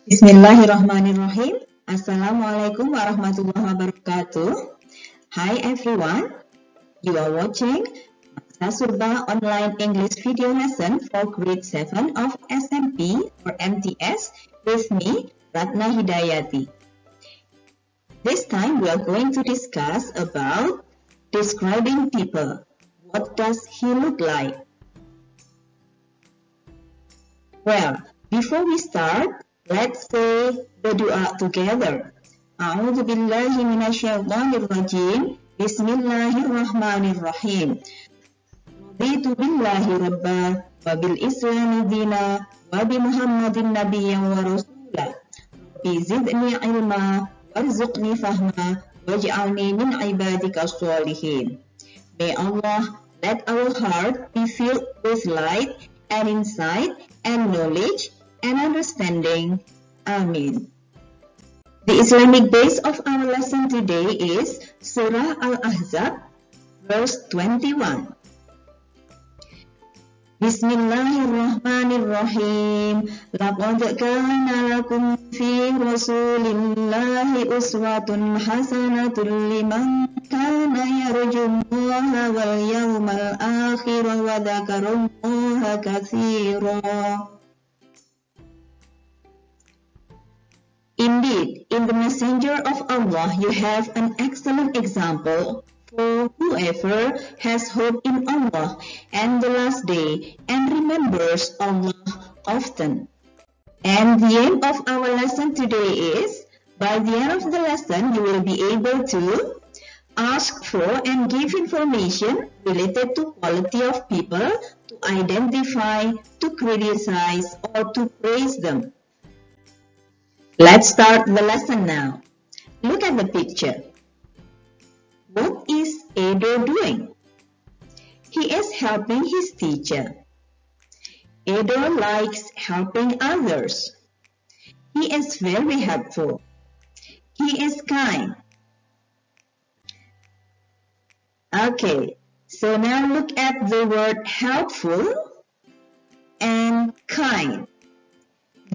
Bismillahirrahmanirrahim. Assalamualaikum warahmatullahi wabarakatuh. Hi everyone. You are watching matsasurba online English video lesson for grade 7 of SMP or MTS with me, Ratna Hidayati. This time we are going to discuss about describing people. What does he look like? Well, before we start, let's say the dua together. A'udzu billahi minasyaitonir rajim. Bismillahirrahmanirrahim. Raditu billahi rabba wa bil islami dina wa bi Muhammadin nabiyyan wa rasula. Rabbi zidni ilma warzuqni fahma waj'alni min ibadika sholihin. May Allah let our heart be filled with light and insight and knowledge and understanding. Amin. The Islamic base of our lesson today is Surah Al-Ahzab, verse 21. Bismillahirrahmanirrahim. Laqad kana lakum fi rasulillahi uswatun hasanatun liman kana yarjullaha wal yawmal akhir wa dzakarallaha katsira. Indeed, in the Messenger of Allah you have an excellent example for whoever has hope in Allah and the last day and remembers Allah often. And the aim of our lesson today is, by the end of the lesson you will be able to ask for and give information related to quality of people, to identify, to criticize, or to praise them. Let's start the lesson now. Look at the picture. What is Edo doing? He is helping his teacher. Edo likes helping others. He is very helpful. He is kind. Okay, so now look at the word helpful and kind.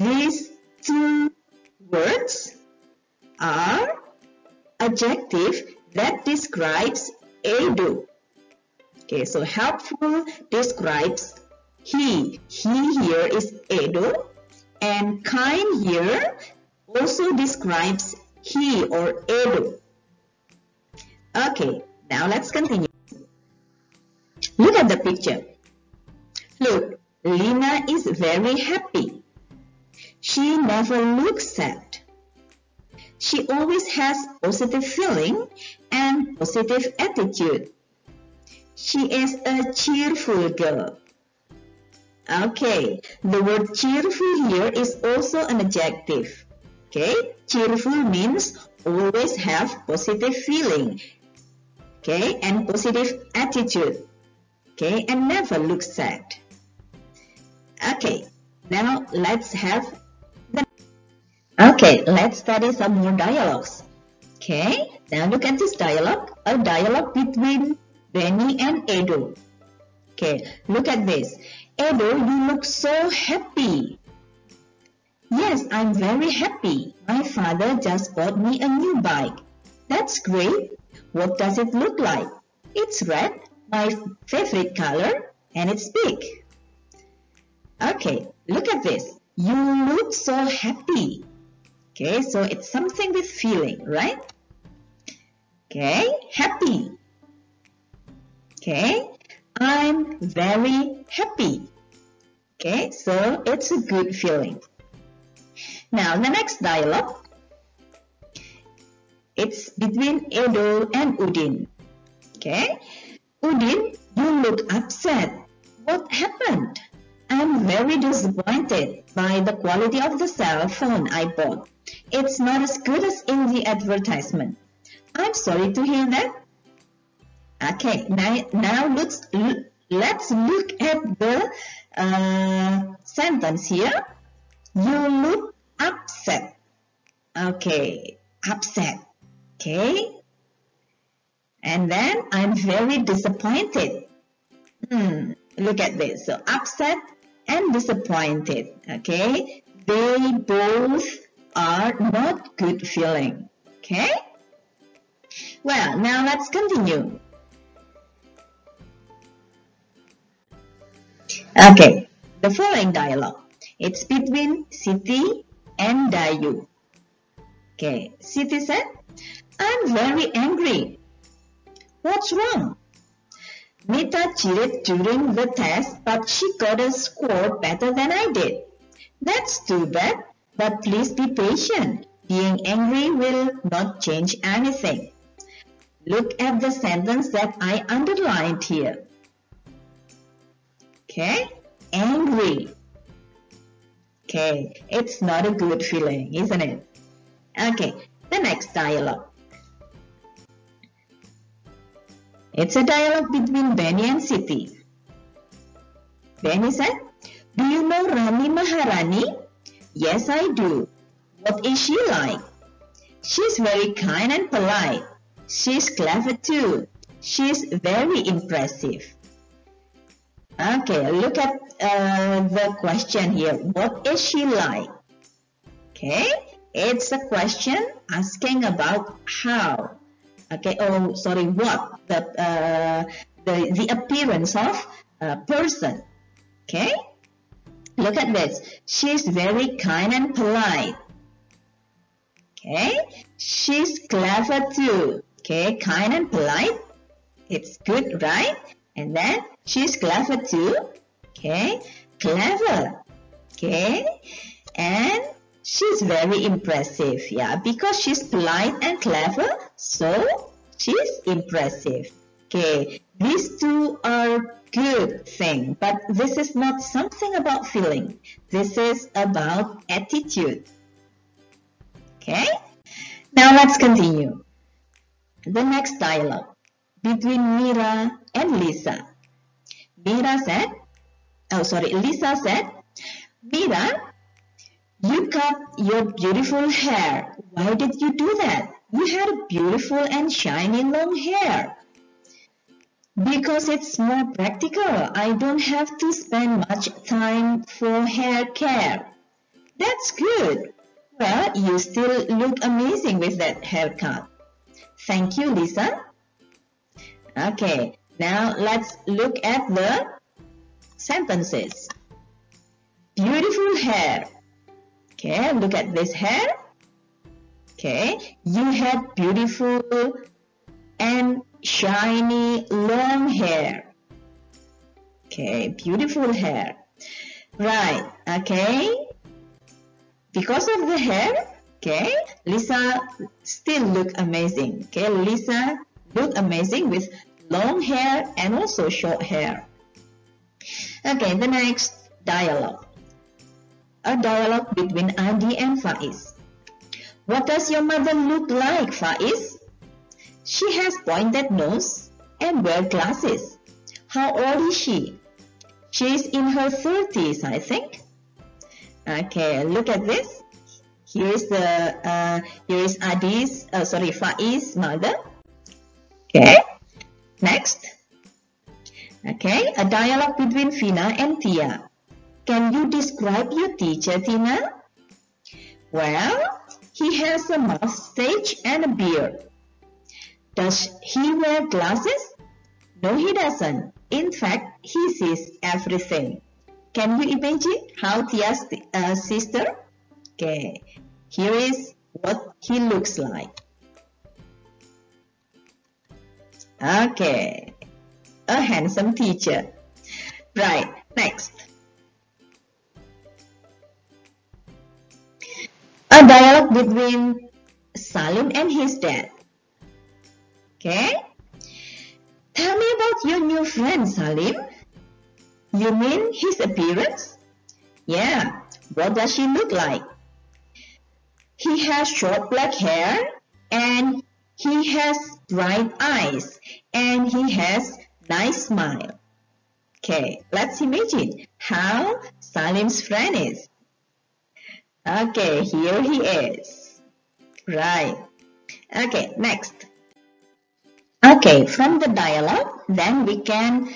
These two words are adjective that describes Edo. Okay, so helpful describes he. He here is Edo, and kind here also describes he or Edo. Okay, now let's continue. Look at the picture. Look, Lina is very happy. She never looks sad. She always has positive feeling and positive attitude. She is a cheerful girl. Okay, the word cheerful here is also an adjective. Okay, cheerful means always have positive feeling. Okay, and positive attitude. Okay, and never looks sad. Okay, now let's study some more dialogues. Okay, now look at this dialogue, a dialogue between Benny and Edo. Okay, look at this. Edo, you look so happy. Yes, I'm very happy. My father just bought me a new bike. That's great. What does it look like? It's red, my favorite color, and it's big. Okay, look at this. You look so happy. Okay, so it's something with feeling, right? Okay, happy. Okay, I'm very happy. Okay, so it's a good feeling. Now, the next dialogue, it's between Edo and Udin. Okay, Udin, you look upset. What happened? I'm very disappointed by the quality of the cell phone I bought. It's not as good as in the advertisement. I'm sorry to hear that. Okay, now let's look at the sentence here. You look upset. Okay, upset. Okay. And then I'm very disappointed. Look at this. So upset and disappointed. Okay. They both are not good feeling. Okay? Well, now let's continue. Okay, the following dialogue. It's between Siti and Dayu. Okay, Siti said, I'm very angry. What's wrong? Mita cheated during the test, but she got a score better than I did. That's too bad, but please be patient. Being angry will not change anything. Look at the sentence that I underlined here. Okay, angry. Okay, it's not a good feeling, isn't it? Okay, the next dialogue. It's a dialogue between Benny and Siti. Benny said, do you know Rani Maharani? Yes, I do. What is she like? She's very kind and polite. She's clever too. She's very impressive. Okay, look at the question here. What is she like? Okay, it's a question asking about how. Okay, oh sorry, what the appearance of a person. Okay, look at this. She's very kind and polite. Okay, she's clever too. Okay, kind and polite. It's good, right? And then she's clever too. Okay, clever. Okay, and she's very impressive. Yeah, because she's polite and clever, so she's impressive. Okay, these two are good things, but this is not something about feeling. This is about attitude. Okay, now let's continue. The next dialogue between Mira and Lisa. Lisa said, Mira, you cut your beautiful hair. Why did you do that? You had a beautiful and shiny long hair. Because it's more practical. I don't have to spend much time for hair care. That's good. Well, you still look amazing with that haircut. Thank you, Lisa. Okay, now let's look at the sentences. Beautiful hair. Okay, look at this hair. Okay, you had beautiful and shiny long hair. Okay, beautiful hair. Right, okay. Because of the hair, okay, Lisa still look amazing. Okay, Lisa look amazing with long hair and also short hair. Okay, the next dialogue. A dialogue between Adi and Faiz. What does your mother look like, Faiz? She has pointed nose and wear glasses. How old is she? She's in her 30s, I think. Okay, look at this. Here is Faiz's mother. Okay, next. Okay, a dialogue between Fina and Tia. Can you describe your teacher, Tina? Well, he has a mustache and a beard. Does he wear glasses? No, he doesn't. In fact, he sees everything. Can you imagine how Tia's sister? Okay, here is what he looks like. Okay, a handsome teacher. Right, next. A dialogue between Salim and his dad. Okay, tell me about your new friend, Salim. You mean his appearance? Yeah, what does she look like? He has short black hair and he has bright eyes and he has nice smile. Okay, let's imagine how Salim's friend is. Okay, here he is. Right. Okay, next. Okay, from the dialogue, then we can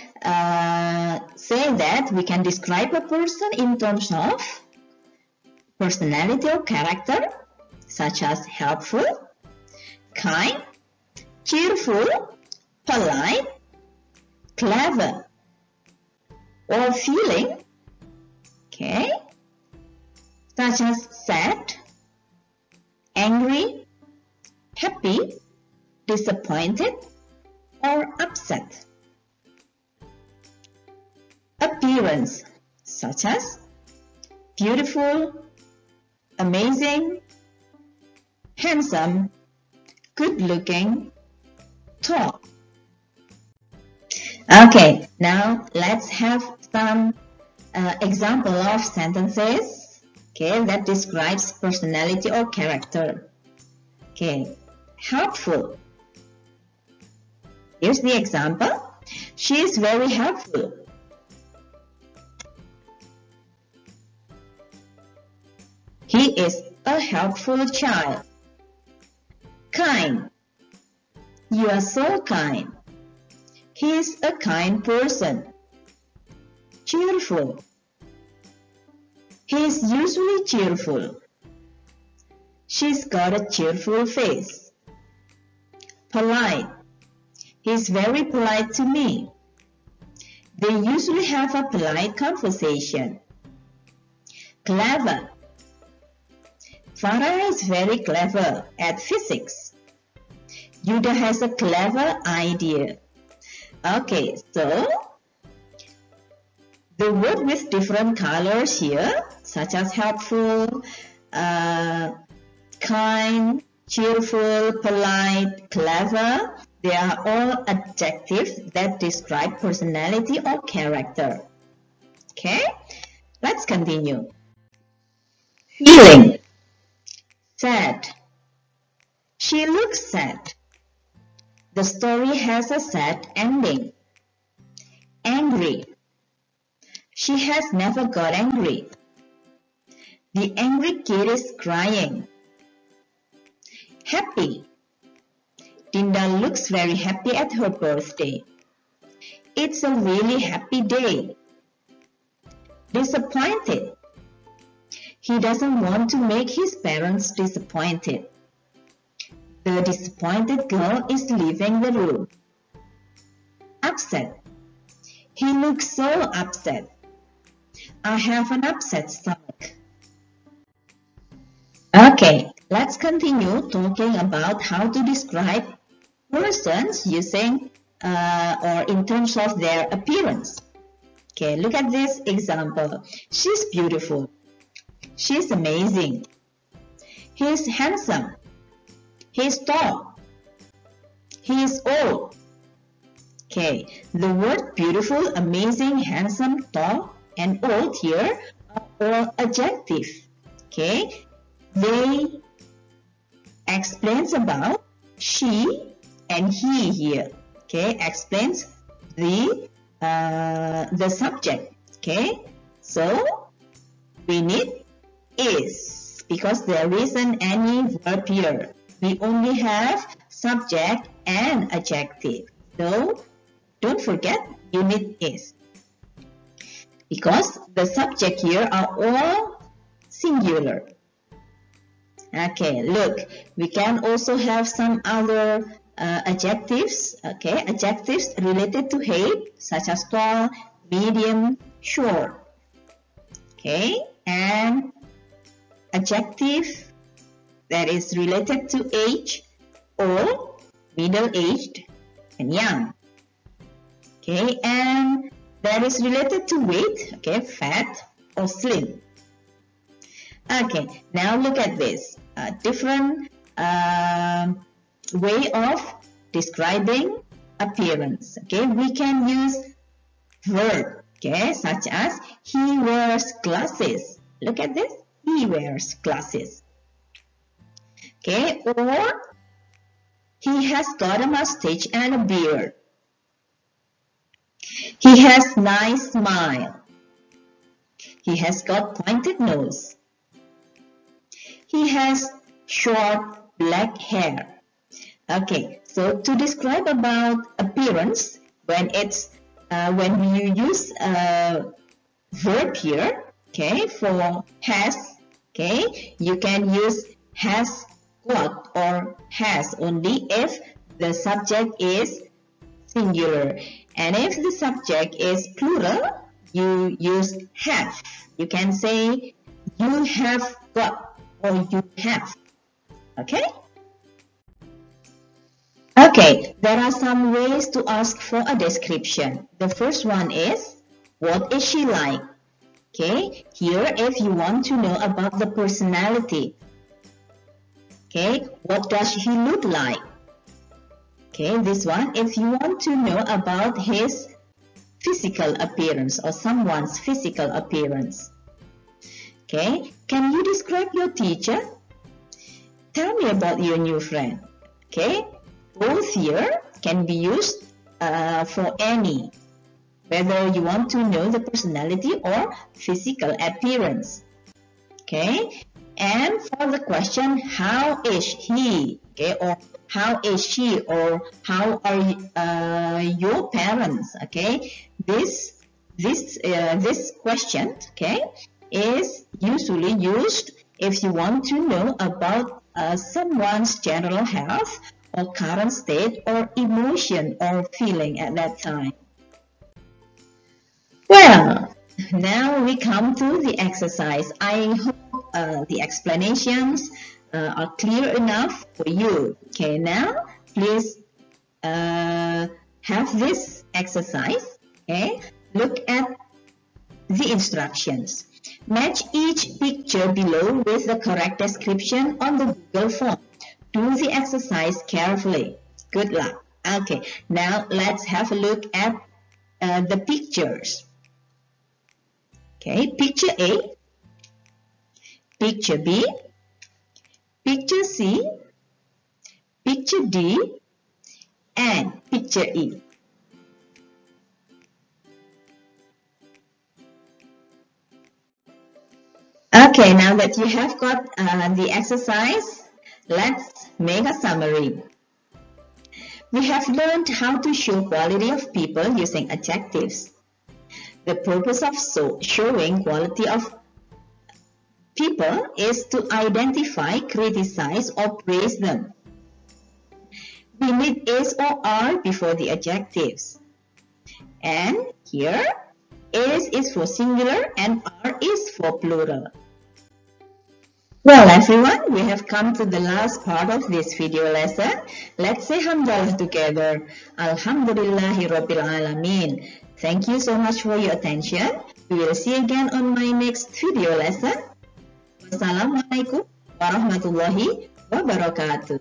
say that we can describe a person in terms of personality or character, such as helpful, kind, cheerful, polite, clever, or feeling, okay, such as sad, angry, happy, disappointed, or upset. Appearance, such as beautiful, amazing, handsome, good-looking, tall. Okay, now let's have some example of sentences, okay, that describes personality or character. Okay, helpful. Here's the example. She is very helpful. He is a helpful child. Kind. You are so kind. He is a kind person. Cheerful. He is usually cheerful. She's got a cheerful face. Polite. He's very polite to me. They usually have a polite conversation. Clever. Farah is very clever at physics. Yuda has a clever idea. Okay, so the word with different colors here, such as helpful, kind, cheerful, polite, clever, they are all adjectives that describe personality or character. Okay, let's continue. Feeling. Sad. She looks sad. The story has a sad ending. Angry. She has never got angry. The angry kid is crying. Happy. Dinda looks very happy at her birthday. It's a really happy day. Disappointed. He doesn't want to make his parents disappointed. The disappointed girl is leaving the room. Upset. He looks so upset. I have an upset stomach. Okay, let's continue talking about how to describe persons using or in terms of their appearance. Okay, look at this example. She's beautiful. She's amazing. He's handsome. He's tall. He is old. Okay, the word beautiful, amazing, handsome, tall, and old here are all adjectives. Okay, they explains about she and he here. Okay, explains the subject. Okay, so we need is because there isn't any verb here. We only have subject and adjective. So don't forget you need is. Because the subject here are all singular. Okay, look, we can also have some other adjectives. Okay, adjectives related to height, such as tall, medium, short. Okay, and adjective that is related to age, old, middle-aged, and young. Okay, and that is related to weight, okay, fat or slim. Okay, now look at this. Different way of describing appearance. Okay, we can use verb, okay, such as he wears glasses. Look at this. He wears glasses. Okay, or he has got a mustache and a beard. He has nice smile. He has got pointed nose. He has short black hair. Okay, so to describe about appearance, when you use a verb here, okay, for has, okay, you can use has got or has only if the subject is singular. And if the subject is plural, you use have. You can say you have got or you have. Okay? Okay, there are some ways to ask for a description. The first one is, what is she like? Okay, here if you want to know about the personality. Okay, what does he look like? Okay, this one, if you want to know about his physical appearance or someone's physical appearance. Okay, can you describe your teacher? Tell me about your new friend. Okay, both here can be used for any, whether you want to know the personality or physical appearance. Okay, and for the question, how is he? Okay, or how is she, or how are your parents? Okay, this question, okay, is usually used if you want to know about someone's general health or current state or emotion or feeling at that time. Well, now we come to the exercise. I hope the explanations are clear enough for you. Okay, now please have this exercise. Okay, look at the instructions. Match each picture below with the correct description on the Google form. Do the exercise carefully. Good luck. Okay, now let's have a look at the pictures. Okay, picture A, picture B, picture C, picture D, and picture E. Okay, now that you have got the exercise, let's make a summary. We have learned how to show quality of people using adjectives. The purpose of showing quality of people is to identify, criticize, or praise them. We need is or are before the adjectives. And here, is for singular and are is for plural. Well everyone, we have come to the last part of this video lesson. Let's say hamdalah together. Alhamdulillahi Rabbil Alameen. Thank you so much for your attention. We will see you again on my next video lesson. Wassalamualaikum warahmatullahi wabarakatuh.